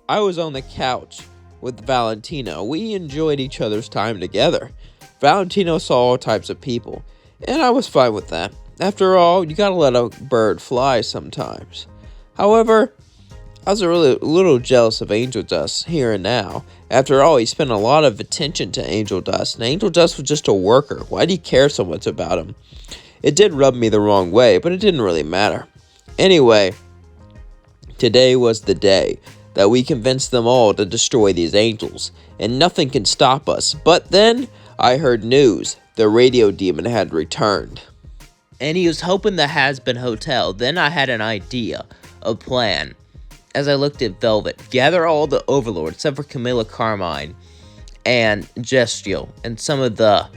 I was on the couch with Valentino. We enjoyed each other's time together. Valentino saw all types of people, and I was fine with that. After all, you gotta let a bird fly sometimes. However, I was a little jealous of Angel Dust here and now. After all, he spent a lot of attention to Angel Dust, and Angel Dust was just a worker. Why do you care so much about him? It did rub me the wrong way, but it didn't really matter. Anyway, today was the day that we convinced them all to destroy these angels, and nothing can stop us. But then, I heard news. The radio demon had returned. And he was hoping the Hazbin Hotel. Then I had an idea, a plan. As I looked at Velvet, gather all the overlords except for Camilla Carmine and Gestial and some of the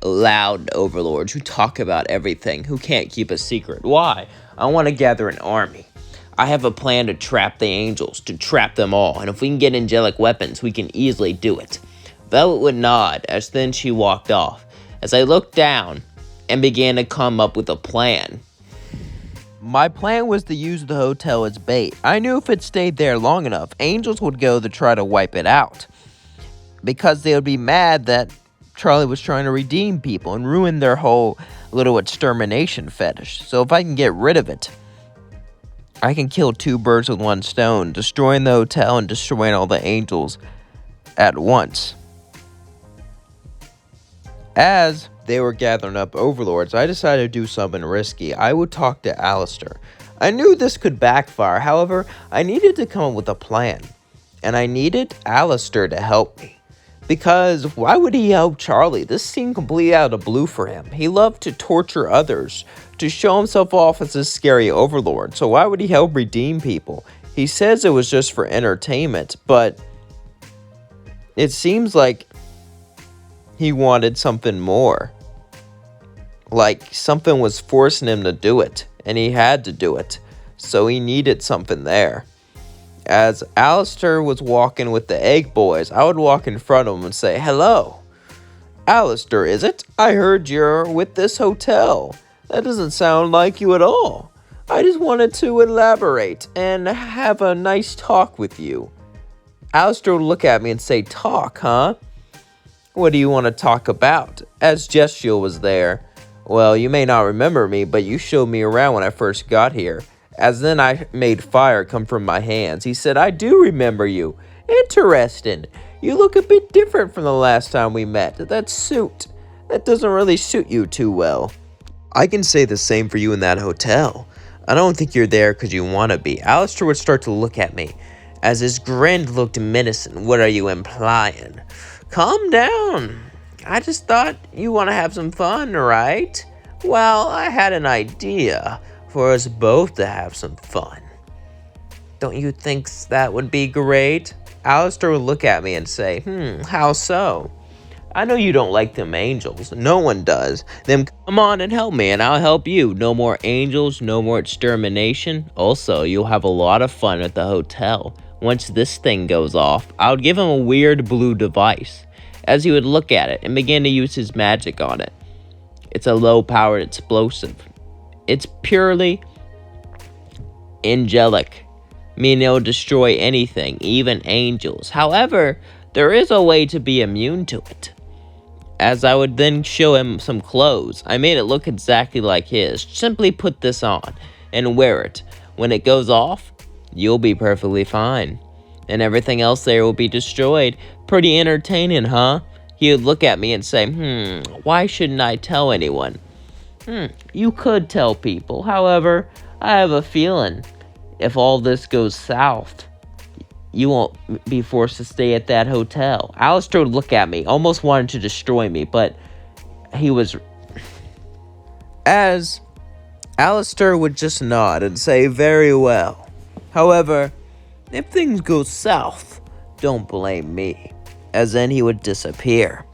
loud overlords who talk about everything, who can't keep a secret. Why? I want to gather an army. I have a plan to trap the angels, to trap them all, and if we can get angelic weapons, we can easily do it. Velvet would nod as then she walked off. As I looked down and began to come up with a plan. My plan was to use the hotel as bait. I knew if it stayed there long enough, angels would go to try to wipe it out. Because they would be mad that Charlie was trying to redeem people and ruin their whole little extermination fetish. So if I can get rid of it, I can kill two birds with one stone, destroying the hotel and destroying all the angels at once. As they were gathering up overlords, I decided to do something risky. I would talk to Alistair. I knew this could backfire, however, I needed to come up with a plan. And I needed Alistair to help me. Because why would he help Charlie? This seemed completely out of the blue for him. He loved to torture others, to show himself off as a scary overlord. So why would he help redeem people? He says it was just for entertainment, but it seems like he wanted something more. Like something was forcing him to do it, and he had to do it. So he needed something there. As Alistair was walking with the egg boys, I would walk in front of him and say, "Hello, Alistair, is it? I heard you're with this hotel. That doesn't sound like you at all. I just wanted to elaborate and have a nice talk with you." Alistair would look at me and say, "Talk, huh? What do you want to talk about?" As Gestial was there. "Well, you may not remember me, but you showed me around when I first got here." As then I made fire come from my hands. He said, "I do remember you. Interesting. You look a bit different from the last time we met. That suit, that doesn't really suit you too well." "I can say the same for you in that hotel. I don't think you're there because you want to be." Alistair would start to look at me. As his grin looked menacing. "What are you implying?" "Calm down. I just thought you want to have some fun, right? Well, I had an idea for us both to have some fun. Don't you think that would be great?" Alistair would look at me and say, "How so?" "I know you don't like them angels. No one does. Then come on and help me and I'll help you. No more angels, no more extermination. Also, you'll have a lot of fun at the hotel. Once this thing goes off, I would give him a weird blue device. As he would look at it and begin to use his magic on it. It's a low-powered explosive. It's purely angelic, meaning it'll destroy anything, even angels. However, there is a way to be immune to it. As I would then show him some clothes, I made it look exactly like his. Simply put this on and wear it. When it goes off, you'll be perfectly fine. And everything else there will be destroyed. Pretty entertaining, huh? He would look at me and say, why shouldn't I tell anyone? You could tell people. However, I have a feeling if all this goes south, you won't be forced to stay at that hotel. Alistair would look at me, almost wanted to destroy me, but he was... As Alistair would just nod and say, very well. However, if things go south, don't blame me. As then he would disappear.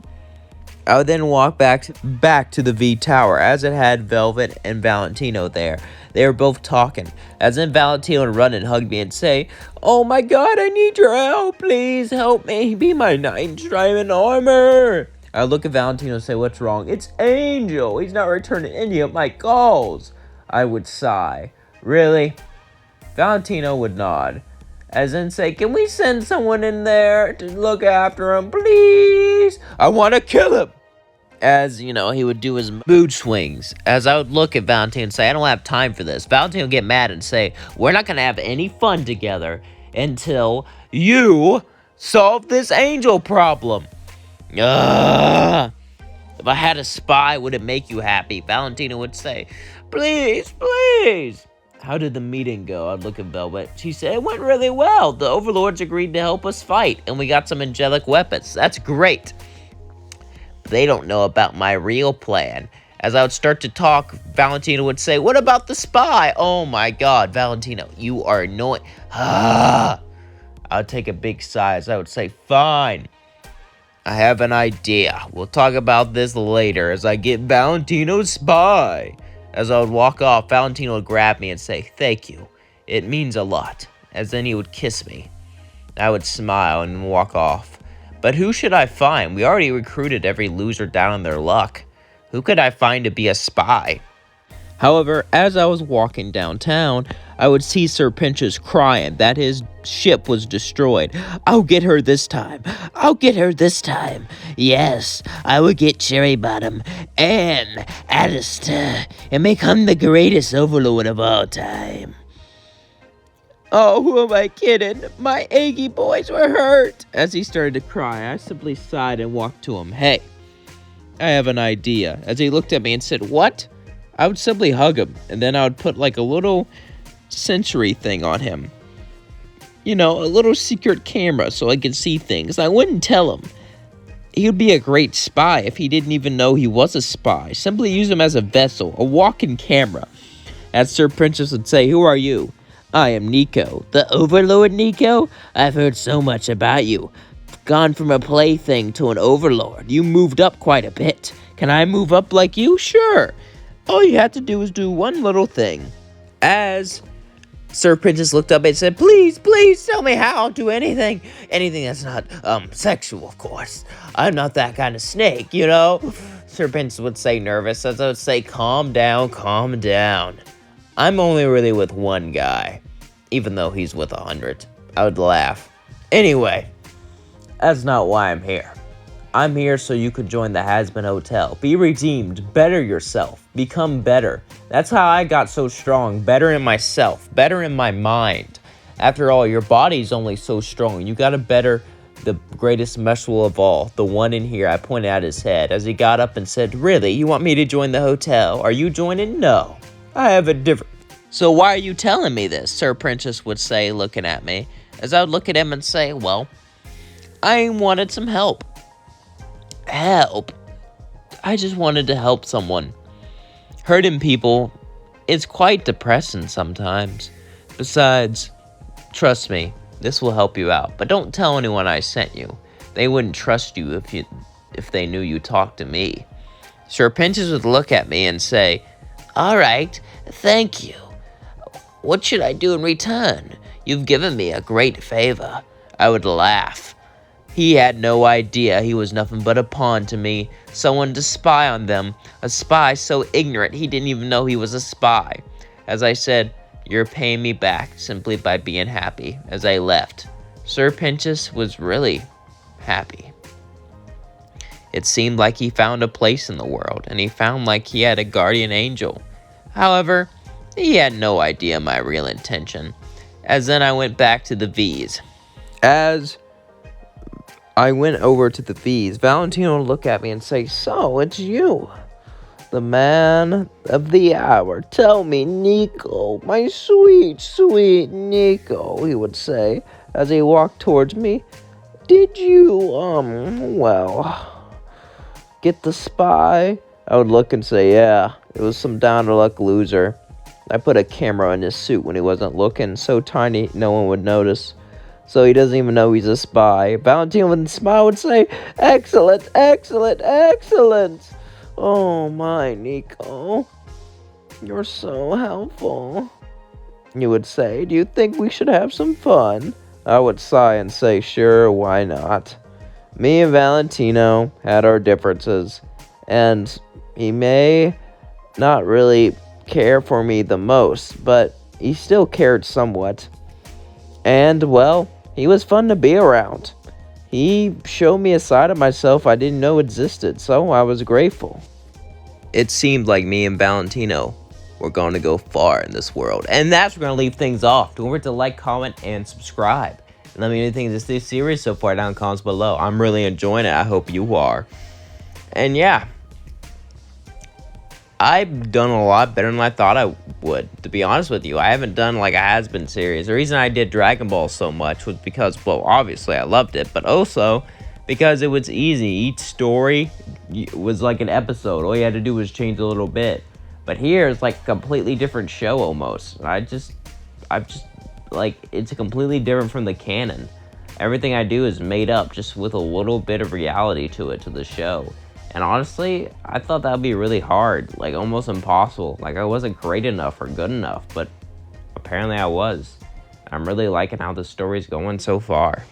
I would then walk back to the V Tower, as it had Velvet and Valentino there. They were both talking. As then Valentino would run and hug me and say, "Oh my god, I need your help. Please help me. Be my knight in diamond armor." I would look at Valentino and say, "What's wrong?" "It's Angel. He's not returning any of my calls." I would sigh. "Really?" Valentino would nod. as in say, can we send someone in there to look after him, please? I want to kill him. As, he would do his mood swings. As I would look at Valentino and say, I don't have time for this. Valentino would get mad and say, we're not going to have any fun together until you solve this angel problem. Ugh. If I had a spy, would it make you happy? Valentino would say, please, please. How did the meeting go? I'd look at Velvet. She said, it went really well. The overlords agreed to help us fight, and we got some angelic weapons. That's great. They don't know about my real plan. As I would start to talk, Valentino would say, what about the spy? Oh my God, Valentino, you are annoying. I would take a big sigh as I would say, fine. I have an idea. We'll talk about this later as I get Valentino's spy. As I would walk off, Valentino would grab me and say, thank you. It means a lot. As then he would kiss me. I would smile and walk off. But who should I find? We already recruited every loser down on their luck. Who could I find to be a spy? However, as I was walking downtown, I would see Sir Pinchas crying that his ship was destroyed. I'll get her this time. I'll get her this time. Yes, I will get Cherry Bottom and Alistair and become the greatest overlord of all time. Oh, who am I kidding? My Aggie boys were hurt. As he started to cry, I simply sighed and walked to him. Hey, I have an idea. As he looked at me and said, what? I would simply hug him, and then I would put like a little sensory thing on him. A little secret camera so I could see things. I wouldn't tell him. He would be a great spy if he didn't even know he was a spy. Simply use him as a vessel, a walking camera. As Sir Princess would say, who are you? I am Nico. The Overlord, Nico? I've heard so much about you. Gone from a plaything to an overlord. You moved up quite a bit. Can I move up like you? Sure. All you have to do is do one little thing. As Sir Princess looked up and said, please, please tell me how. I'll do anything. Anything that's not, sexual, of course. I'm not that kind of snake, Sir Princess would say nervous, as I would say, calm down, calm down. I'm only really with one guy, even though he's with 100. I would laugh. Anyway, that's not why I'm here. I'm here so you could join the Hazbin Hotel. Be redeemed. Better yourself. Become better. That's how I got so strong. Better in myself. Better in my mind. After all, your body's only so strong. You gotta better the greatest muscle of all. The one in here. I pointed at his head as he got up and said, really, you want me to join the hotel? Are you joining? No. I have a different... So why are you telling me this? Sir Princess would say, looking at me. As I would look at him and say, well, I wanted some help. Help? I just wanted to help someone. Hurting people is quite depressing sometimes. Besides, trust me, this will help you out. But don't tell anyone I sent you. They wouldn't trust you if they knew you talked to me. Sir Princess would look at me and say, all right, thank you. What should I do in return? You've given me a great favor. I would laugh. He had no idea he was nothing but a pawn to me, someone to spy on them, a spy so ignorant he didn't even know he was a spy. As I said, you're paying me back simply by being happy. As I left, Sir Pinchas was really happy. It seemed like he found a place in the world, and he found like he had a guardian angel. However, he had no idea my real intention. As then I went back to the V's. As I went over to the V's, Valentino would look at me and say, so, it's you, the man of the hour. Tell me, Nico, my sweet, sweet Nico, he would say, as he walked towards me. Did you, get the spy? I would look and say, yeah, it was some down-to-luck loser. I put a camera in his suit when he wasn't looking, so tiny no one would notice. So he doesn't even know he's a spy. Valentino with a smile would say, excellent, excellent, excellent. Oh my, Nico. You're so helpful. You would say, do you think we should have some fun? I would sigh and say, sure, why not? Me and Valentino had our differences, and he may not really care for me the most, but he still cared somewhat. And, well, he was fun to be around. He showed me a side of myself I didn't know existed, so I was grateful. It seemed like me and Valentino were going to go far in this world. And that's where we're going to leave things off. Don't forget to like, comment, and subscribe. And let me know what you think of this series so far down in the comments below. I'm really enjoying it. I hope you are. And yeah, I've done a lot better than I thought I would, to be honest with you. I haven't done like a Hazbin series. The reason I did Dragon Ball so much was because, well, obviously I loved it, but also because it was easy. Each story was like an episode. All you had to do was change a little bit. But here it's like a completely different show almost. I've just like, it's completely different from the canon. Everything I do is made up just with a little bit of reality to it, to the show. And honestly, I thought that would be really hard, like almost impossible. Like I wasn't great enough or good enough, but apparently I was. I'm really liking how the story's going so far.